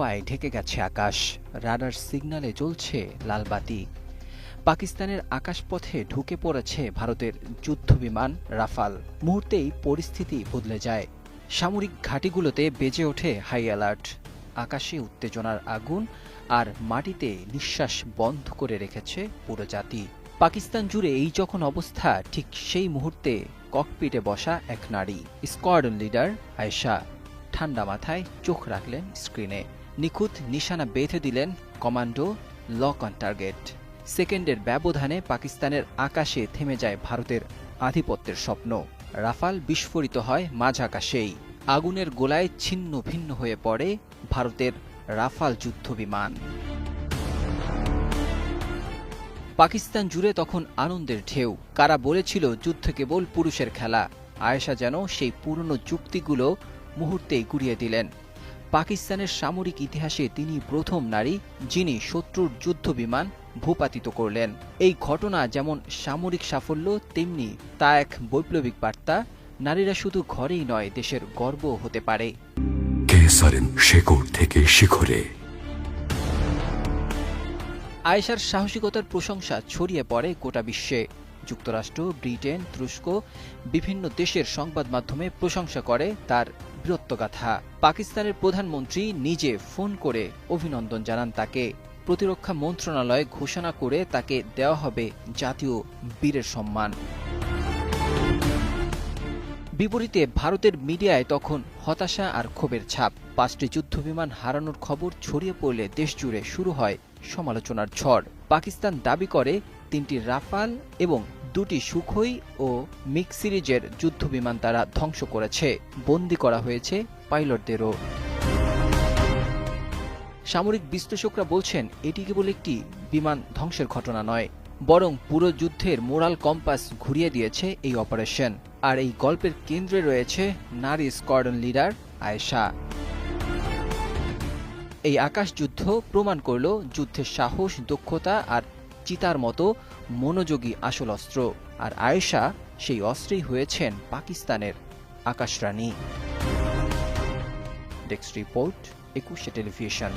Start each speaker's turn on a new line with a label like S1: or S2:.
S1: ধোঁয়ায় ঢেকে গেছে আকাশ, রাডার সিগন্যালে জ্বলছে লাল বাতি। পাকিস্তানের আকাশপথে ঢুকে পড়েছে ভারতের যুদ্ধবিমান রাফাল। মুহূর্তেই পরিস্থিতি বদলে যায়। সামরিক ঘাঁটিগুলোতে বেজে ওঠে হাই অ্যালার্ট। আকাশে উত্তেজনার আগুন, আর মাটিতে নিঃশ্বাস বন্ধ করে রেখেছে পুরো জাতি। পাকিস্তান জুড়ে এই যখন অবস্থা, ঠিক সেই মুহূর্তে ককপিটে বসা এক নারী, স্কোয়াড্রন লিডার আয়েশা, ঠান্ডা মাথায় চোখ রাখলেন স্ক্রিনে। নিখুঁত নিশানা বেঁধে দিলেন কমান্ডো, লক অন টার্গেট। সেকেন্ডের ব্যবধানে পাকিস্তানের আকাশে থেমে যায় ভারতের আধিপত্যের স্বপ্ন। রাফাল বিস্ফোরিত হয় মাঝ আকাশেই। আগুনের গোলায় ছিন্ন ভিন্ন হয়ে পড়ে ভারতের রাফাল যুদ্ধবিমান। পাকিস্তান জুড়ে তখন আনন্দের ঢেউ। কারা বলেছিল যুদ্ধ কেবল পুরুষের খেলা, আয়েশা যেন সেই পুরনো যুক্তিগুলো মুহূর্তেই গুড়িয়ে দিলেন। পাকিস্তানের সামরিক ইতিহাসে তিনি প্রথম নারী যিনি শত্রুর যুদ্ধবিমান ভূপাতিত করলেন। এই ঘটনা যেমন সামরিক সাফল্য, তেমনি তা এক বৈপ্লবিক বার্তা। নারীরা শুধু ঘরেই নয়, দেশের গর্ব হতে পারে।
S2: শেকড় থেকে শিখরে
S1: আয়েশার সাহসিকতার প্রশংসা ছড়িয়ে পড়ে গোটা বিশ্বে। যুক্তরাষ্ট্র, ব্রিটেন, তুরস্ক, বিভিন্ন দেশের সংবাদ মাধ্যমে প্রশংসা করে তার বীরত্বগাথা। পাকিস্তানের প্রধানমন্ত্রী নিজে ফোন করে অভিনন্দন জানান তাকে। প্রতিরক্ষা মন্ত্রণালয় ঘোষণা করে তাকে দেওয়া হবে জাতীয় বীরের সম্মান। বিপরীতে ভারতের মিডিয়ায় তখন হতাশা আর ক্ষোভের ছাপ। 5টি যুদ্ধবিমান হারানোর খবর ছড়িয়ে পড়লে দেশজুড়ে শুরু হয় সমালোচনার ঝড়। পাকিস্তান দাবি করে 3টি রাফাল এবং 2টি সুখোই ও মিগ সিরিজের যুদ্ধবিমান তারা ধ্বংস করেছে। বন্দী করা হয়েছে পাইলটদেরও। সামরিক বিশ্লেষকরা বলছেন এটি কেবল একটি বিমান ধ্বংসের ঘটনা নয়, বরং পুরো যুদ্ধের মোরাল কম্পাস ঘুরিয়ে দিয়েছে এই অপারেশন। আর এই গল্পের কেন্দ্রে রয়েছে নারী স্কোয়াড্রন লিডার আয়েশা। এই আকাশযুদ্ধ প্রমাণ করল যুদ্ধের সাহস, দক্ষতা আর চিতার মতো মনোযোগী আসল অস্ত্র। আর আয়েশা সেই অস্ত্রেই হয়েছেন পাকিস্তানের আকাশরানী। ডেস্ক রিপোর্ট, 21শে টেলিভিশন।